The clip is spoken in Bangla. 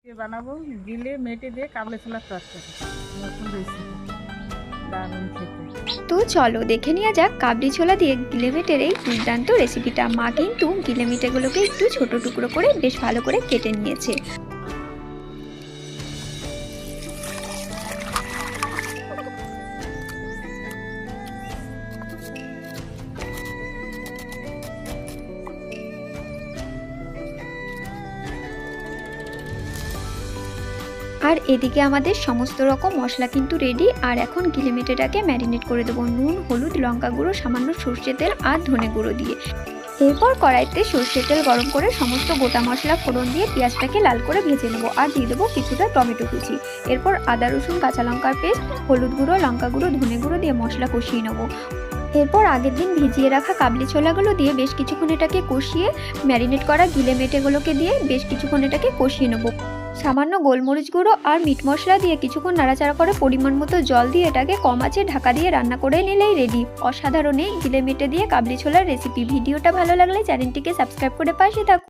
বানাবো গিলে মেটে দিয়ে কাবলি ছোলার তরকারি, নতুন রেসিপি, দারুণ খেতে। তো চলো দেখে নেওয়া যাক কাবলি ছোলা দিয়ে গিলেমেটের এই দুর্দান্ত রেসিপিটা। মা কিন্তু গিলেমেটেগুলোকে একটু ছোট টুকরো করে বেশ ভালো করে কেটে নিয়েছে। আর এদিকে আমাদের সমস্ত রকম মশলা কিন্তু রেডি। আর এখন গিলেমেটেটাকে ম্যারিনেট করে দেবো নুন, হলুদ, লঙ্কা গুঁড়ো, সামান্য সর্ষে তেল আর ধনে গুঁড়ো দিয়ে। এরপর কড়াইতে সর্ষের তেল গরম করে সমস্ত গোটা মশলা ফোড়ন দিয়ে পেঁয়াজটাকে লাল করে ভেজে নেবো আর দিয়ে দেবো কিছুটা টমেটো কুচি। এরপর আদা, রসুন, কাঁচা লঙ্কার পেস্ট, হলুদ গুঁড়ো, লঙ্কা গুঁড়ো, ধনে গুঁড়ো দিয়ে মশলা কষিয়ে নেবো। এরপর আগের দিন ভিজিয়ে রাখা কাবলি ছোলাগুলো দিয়ে বেশ কিছুক্ষণ এটাকে কষিয়ে ম্যারিনেট করা গিলেমেটেগুলোকে দিয়ে বেশ কিছুক্ষণ এটাকে কষিয়ে নেবো। সামান্য গোলমরিচ গুঁড়ো আর মিট মশলা দিয়ে কিছুক্ষণ নাড়াচাড়া করে পরিমাণ মতো জল দিয়ে এটাকে কম আঁচে ঢাকা দিয়ে রান্না করে নিলেই রেডি অসাধারণ এই গিলেমেটে দিয়ে কাবলি ছোলার রেসিপি। ভিডিওটা ভালো লাগলে চ্যানেলটিকে সাবস্ক্রাইব করে পাশে থাকুন।